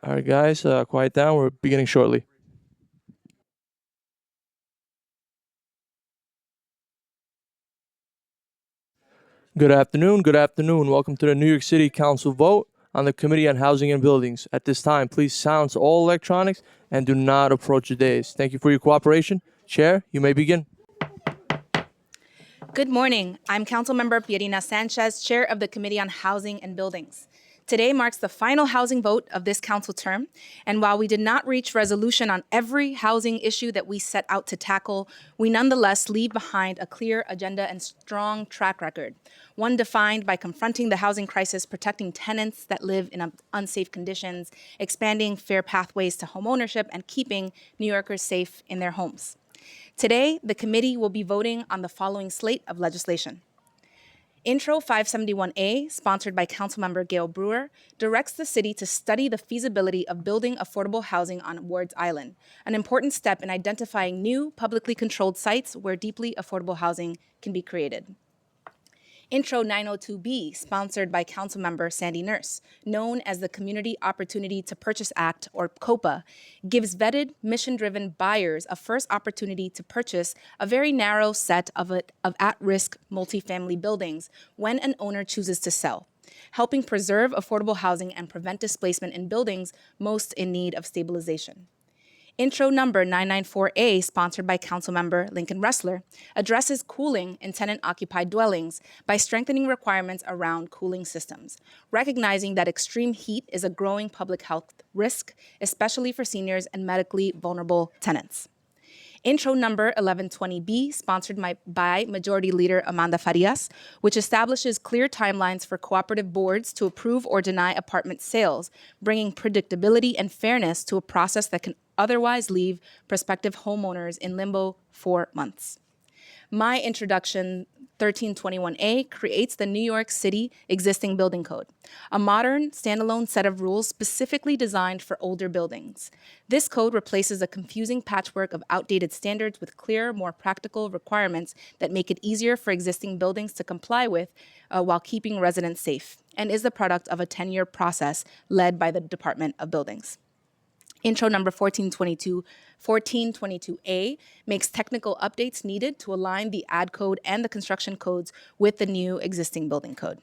All right, guys, quiet down. We're beginning shortly. Good afternoon. Good afternoon. Welcome to the New York City Council vote on the Committee on Housing and Buildings. At this time, please silence all electronics and do not approach the dais. Thank you for your cooperation. Chair, you may begin. Good morning. I'm Councilmember Pierina Sanchez, Chair of the Committee on Housing and Buildings. Today marks the final housing vote of this council term, and while we did not reach resolution on every housing issue that we set out to tackle, we nonetheless leave behind a clear agenda and strong track record, one defined by confronting the housing crisis, protecting tenants that live in unsafe conditions, expanding fair pathways to homeownership, and keeping New Yorkers safe in their homes. Today, the committee will be voting on the following slate of legislation. Intro 571A, sponsored by Councilmember Gail Brewer, directs the city to study the feasibility of building affordable housing on Ward's Island, an important step in identifying new publicly controlled sites where deeply affordable housing can be created. Intro 902B, sponsored by Councilmember Sandy Nurse, known as the Community Opportunity to Purchase Act, or COPA, gives vetted, mission-driven buyers a first opportunity to purchase a very narrow set of at-risk multifamily buildings when an owner chooses to sell, helping preserve affordable housing and prevent displacement in buildings most in need of stabilization. Intro number 994A, sponsored by Councilmember Lincoln Ressler, addresses cooling in tenant-occupied dwellings by strengthening requirements around cooling systems, recognizing that extreme heat is a growing public health risk, especially for seniors and medically vulnerable tenants. Intro number 1120B, sponsored by Majority Leader Amanda Farias, which establishes clear timelines for cooperative boards to approve or deny apartment sales, bringing predictability and fairness to a process that can otherwise leave prospective homeowners in limbo for months. My introduction, 1321A, creates the New York City Existing Building Code, a modern, standalone set of rules specifically designed for older buildings. This code replaces a confusing patchwork of outdated standards with clearer, more practical requirements that make it easier for existing buildings to comply with while keeping residents safe, and is the product of a 10-year process led by the Department of Buildings. Intro number 1422A makes technical updates needed to align the ad code and the construction codes with the new existing building code.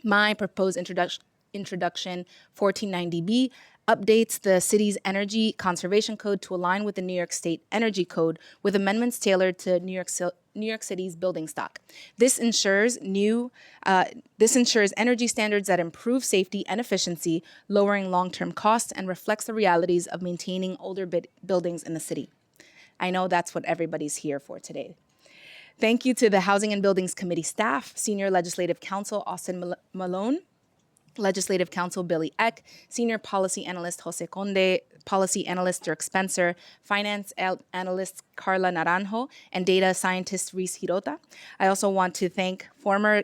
My proposed introduction 1490B updates the city's energy conservation code to align with the New York State Energy Code with amendments tailored to New York City's building stock. This ensures energy standards that improve safety and efficiency, lowering long-term costs, and reflects the realities of maintaining older buildings in the city. I know that's what everybody's here for today. Thank you to the Housing and Buildings Committee staff, Senior Legislative Counsel Austin Malone, Legislative Counsel Billy Eck, Senior Policy Analyst Jose Conde, Policy Analyst Dirk Spencer, Finance Analyst Carla Naranjo, and Data Scientist Reese Hirota. I also want to thank former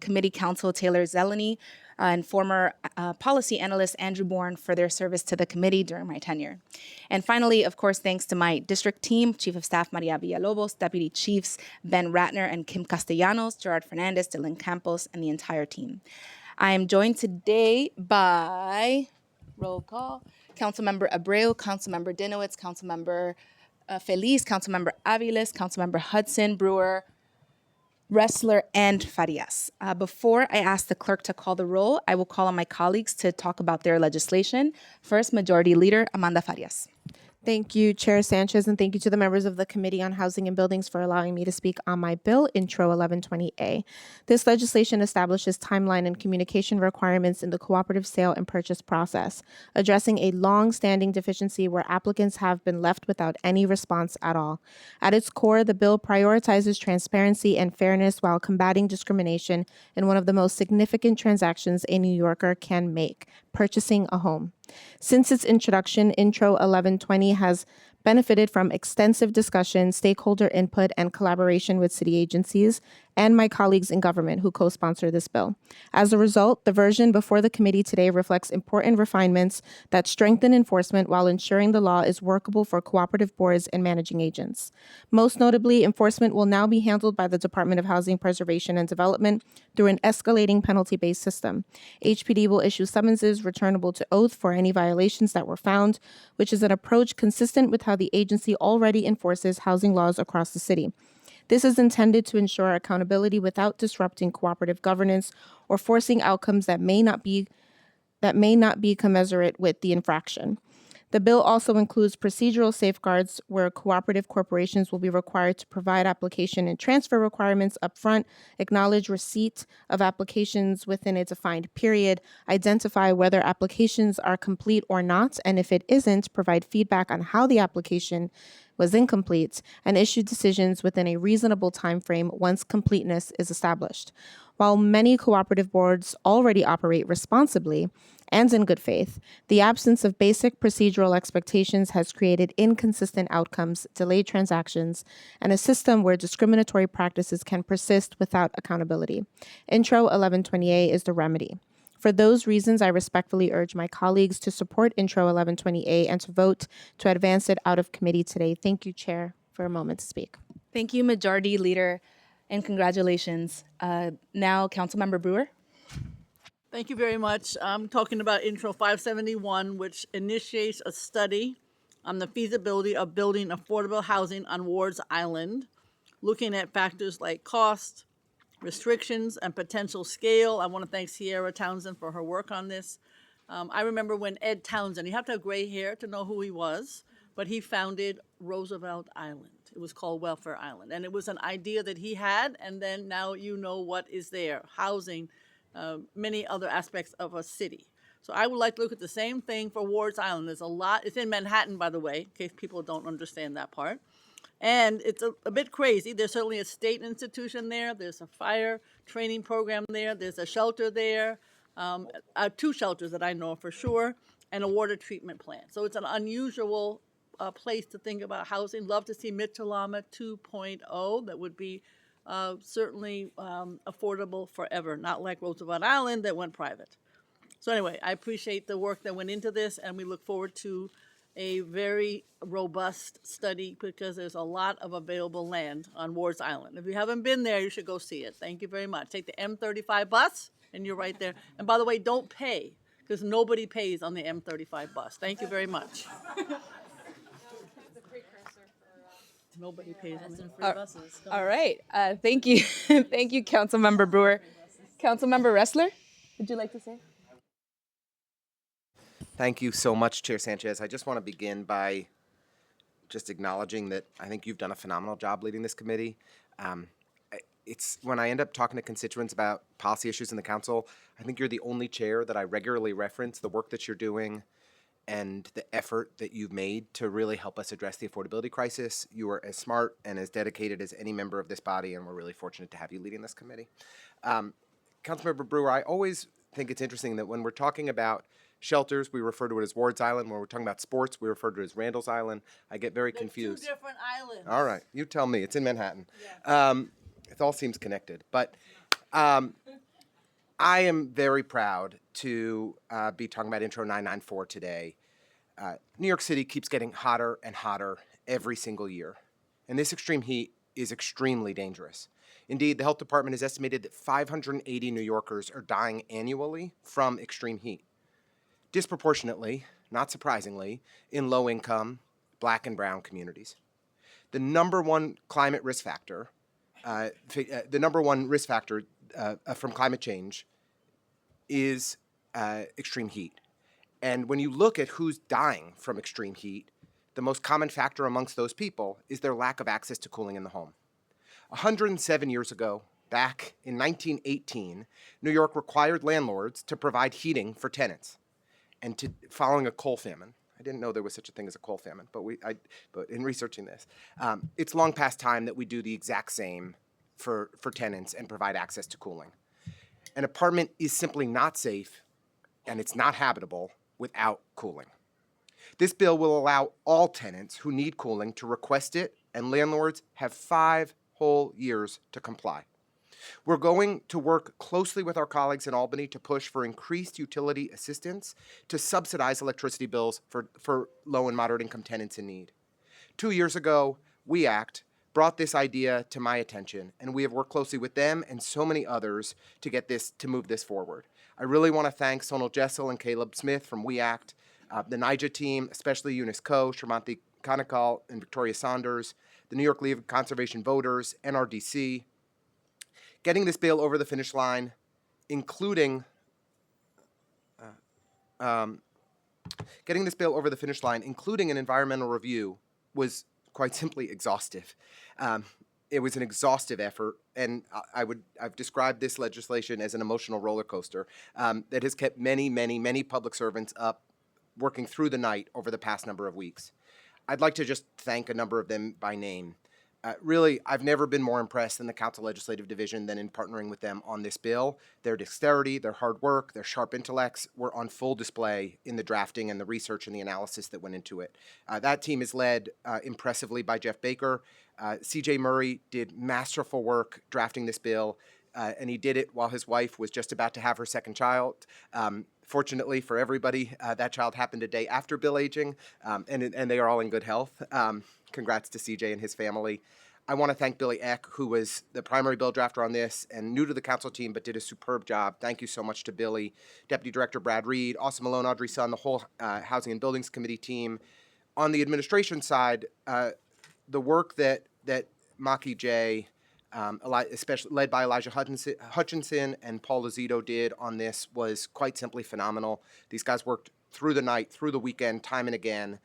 Committee Counsel Taylor Zeleny and former Policy Analyst Andrew Bourne for their service to the committee during my tenure. And finally, of course, thanks to my district team, Chief of Staff Maria Villalobos, Deputy Chiefs Ben Ratner and Kim Castellanos, Gerard Fernandez, Dylan Campos, and the entire team. I am joined today by, roll call, Councilmember Abreu, Councilmember Dinowitz, Councilmember Feliz, Councilmember Aviles, Councilmember Hudson, Brewer, Ressler, and Farias. Before I ask the clerk to call the roll, I will call on my colleagues to talk about their legislation. First, Majority Leader Amanda Farias. Thank you, Chair Sanchez, and thank you to the members of the Committee on Housing and Buildings for allowing me to speak on my bill, Intro 1120A. This legislation establishes timeline and communication requirements in the cooperative sale and purchase process, addressing a long-standing deficiency where applicants have been left without any response at all. At its core, the bill prioritizes transparency and fairness while combating discrimination in one of the most significant transactions a New Yorker can make, purchasing a home. Since its introduction, Intro 1120 has benefited from extensive discussion, stakeholder input, and collaboration with city agencies, and my colleagues in government who co-sponsor this bill. As a result, the version before the committee today reflects important refinements that strengthen enforcement while ensuring the law is workable for cooperative boards and managing agents. Most notably, enforcement will now be handled by the Department of Housing Preservation and Development through an escalating penalty-based system. HPD will issue summonses returnable to oath for any violations that were found, which is an approach consistent with how the agency already enforces housing laws across the city. This is intended to ensure accountability without disrupting cooperative governance or forcing outcomes that may not be commensurate with the infraction. The bill also includes procedural safeguards where cooperative corporations will be required to provide application and transfer requirements upfront, acknowledge receipt of applications within a defined period, identify whether applications are complete or not, and if it isn't, provide feedback on how the application was incomplete, and issue decisions within a reasonable time frame once completeness is established. While many cooperative boards already operate responsibly and in good faith, the absence of basic procedural expectations has created inconsistent outcomes, delayed transactions, and a system where discriminatory practices can persist without accountability. Intro 1120A is the remedy. For those reasons, I respectfully urge my colleagues to support Intro 1120A and to vote to advance it out of committee today. Thank you, Chair, for a moment to speak. Thank you, Majority Leader, and congratulations. Now, Councilmember Brewer. Thank you very much. I'm talking about Intro 571, which initiates a study on the feasibility of building affordable housing on Ward's Island, looking at factors like cost, restrictions, and potential scale. I want to thank Sierra Townsend for her work on this. I remember when Ed Townsend, you have to have gray hair to know who he was, but he founded Roosevelt Island. It was called Welfare Island, and it was an idea that he had, and then now you know what is there, housing, many other aspects of a city. So I would like to look at the same thing for Ward's Island. There's a lot, it's in Manhattan, by the way, in case people don't understand that part. And it's a bit crazy. There's certainly a state institution there. There's a fire training program there. There's a shelter there, two shelters that I know for sure, and a water treatment plant. So it's an unusual place to think about housing. Love to see Mitchellama 2.0. That would be certainly affordable forever, not like Roosevelt Island that went private. So anyway, I appreciate the work that went into this, and we look forward to a very robust study because there's a lot of available land on Ward's Island. If you haven't been there, you should go see it. Thank you very much. Take the M35 bus, and you're right there. And by the way, don't pay, because nobody pays on the M35 bus. Thank you very much. Nobody pays on the free buses. All right. Thank you. Thank you, Councilmember Brewer. Councilmember Ressler, would you like to say? Thank you so much, Chair Sanchez. I just want to begin by just acknowledging that I think you've done a phenomenal job leading this committee. It's when I end up talking to constituents about policy issues in the council, I think you're the only chair that I regularly reference the work that you're doing and the effort that you've made to really help us address the affordability crisis. You are as smart and as dedicated as any member of this body, and we're really fortunate to have you leading this committee. Councilmember Brewer, I always think it's interesting that when we're talking about shelters, we refer to it as Ward's Island. When we're talking about sports, we refer to it as Randall's Island. I get very confused. Two different islands. All right, you tell me. It's in Manhattan. Yeah. It all seems connected. But I am very proud to be talking about Intro 994 today. New York City keeps getting hotter and hotter every single year. And this extreme heat is extremely dangerous. Indeed, the health department has estimated that 580 New Yorkers are dying annually from extreme heat. Disproportionately, not surprisingly, in low-income Black and brown communities. The number one climate risk factor, from climate change is extreme heat. And when you look at who's dying from extreme heat, the most common factor amongst those people is their lack of access to cooling in the home. 107 years ago, back in 1918, New York required landlords to provide heating for tenants. And following a coal famine, I didn't know there was such a thing as a coal famine, but in researching this, it's long past time that we do the exact same for tenants and provide access to cooling. An apartment is simply not safe, and it's not habitable without cooling. This bill will allow all tenants who need cooling to request it, and landlords have 5 whole years to comply. We're going to work closely with our colleagues in Albany to push for increased utility assistance to subsidize electricity bills for low and moderate income tenants in need. 2 years ago, Nycc brought this idea to my attention, and we have worked closely with them and so many others to move this forward. I really want to thank Sonal Jessel and Caleb Smith from Nycc, the Nycc team, especially Eunice Ko, Shrimanti Kanakal, and Victoria Saunders, the New York League of Conservation Voters, NRDC, getting this bill over the finish line, including an environmental review, was quite simply exhaustive. It was an exhaustive effort, and I've described this legislation as an emotional roller coaster that has kept many public servants up working through the night over the past number of weeks. I'd like to just thank a number of them by name. Really, I've never been more impressed in the Council Legislative Division than in partnering with them on this bill. Their dexterity, their hard work, their sharp intellects were on full display in the drafting and the research and the analysis that went into it. That team is led impressively by Jeff Baker. CJ Murray did masterful work drafting this bill, and he did it while his wife was just about to have her second child. Fortunately for everybody, that child happened a day after bill aging, and they are all in good health. Congrats to CJ and his family. I want to thank Billy Eck, who was the primary bill drafter on this and new to the council team, but did a superb job. Thank you so much to Billy. Deputy Director Brad Reed, Austin Malone, Audrey Sun, the whole Housing and Buildings Committee team. On the administration side, the work that Maki J, especially led by Elijah Hutchinson and Paul Lozito, did on this was quite simply phenomenal. These guys worked through the night, through the weekend, time and again.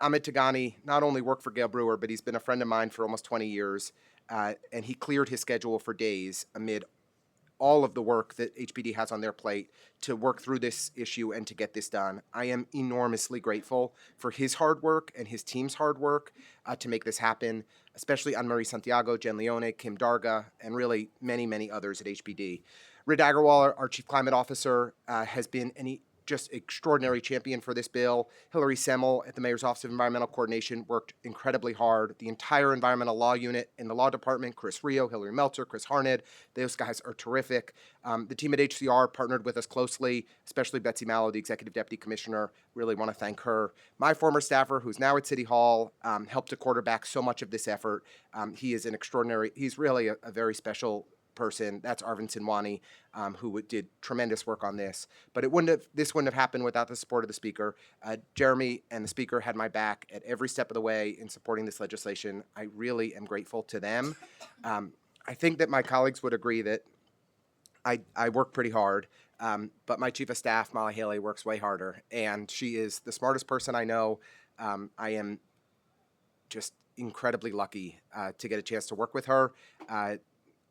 Ahmed Tagani not only worked for Gail Brewer, but he's been a friend of mine for almost 20 years, and he cleared his schedule for days amid all of the work that HPD has on their plate to work through this issue and to get this done. I am enormously grateful for his hard work and his team's hard work to make this happen, especially Anne-Marie Santiago, Jen Leone, Kim Darga, and really many others at HPD. Rid Agarwal, our Chief Climate Officer, has been just extraordinary champion for this bill. Hillary Semmel at the Mayor's Office of Environmental Coordination worked incredibly hard. The entire environmental law unit in the law department, Chris Rio, Hillary Meltzer, Chris Harned, those guys are terrific. The team at HCR partnered with us closely, especially Betsy Mallow, the Executive Deputy Commissioner. Really want to thank her. My former staffer, who's now at City Hall, helped to quarterback so much of this effort. He's really a very special person. That's Arvind Sinwani, who did tremendous work on this. But this wouldn't have happened without the support of the Speaker. Jeremy and the Speaker had my back at every step of the way in supporting this legislation. I really am grateful to them. I think that my colleagues would agree that I work pretty hard, but my Chief of Staff, Molly Haley, works way harder, and she is the smartest person I know. I am just incredibly lucky to get a chance to work with her.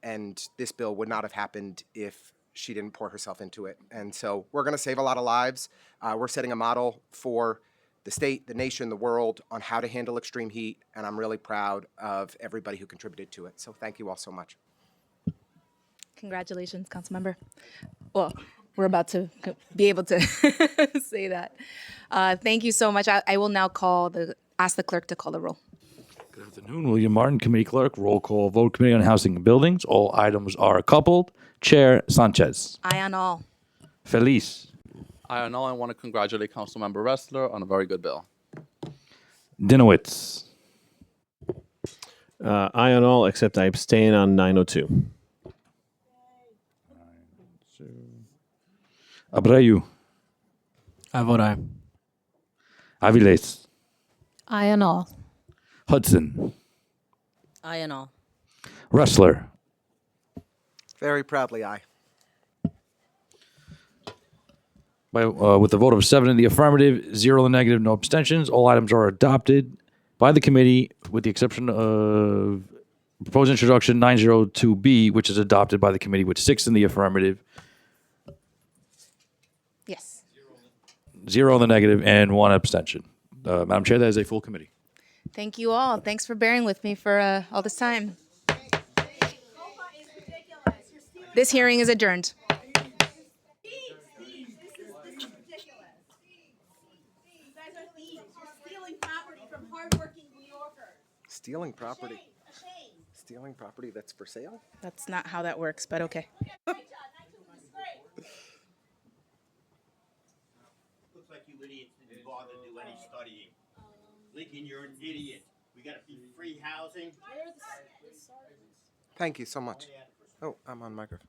And this bill would not have happened if she didn't pour herself into it. And so we're going to save a lot of lives. We're setting a model for the state, the nation, the world on how to handle extreme heat. And I'm really proud of everybody who contributed to it. So thank you all so much. Congratulations, Councilmember. Well, we're about to be able to say that. Thank you so much. I will now ask the clerk to call the roll. Good afternoon, William Martin, Committee Clerk. Roll call vote, Committee on Housing and Buildings. All items are coupled. Chair Sanchez. Aye on all. Feliz. I want to congratulate Councilmember Ressler on a very good bill. Dinowitz. Aye on all, except I abstain on 902. Abreu. I vote aye. Aviles. Aye on all. Hudson. Aye and all. Ressler. Very proudly, aye. With a vote of 7 in the affirmative, 0 in the negative, no abstentions, all items are adopted by the committee with the exception of proposed introduction 902B, which is adopted by the committee with 6 in the affirmative, Yes. 0 in the negative, and 1 abstention. Madam Chair, that is a full committee. Thank you all. Thanks for bearing with me for all this time. This hearing is adjourned. Stealing property. Stealing property that's for sale? That's not how that works, but okay. Looks like you idiots didn't bother to do any studying. Lincoln, you're an idiot. We gotta be free housing. Thank you so much. Oh, I'm on microphone.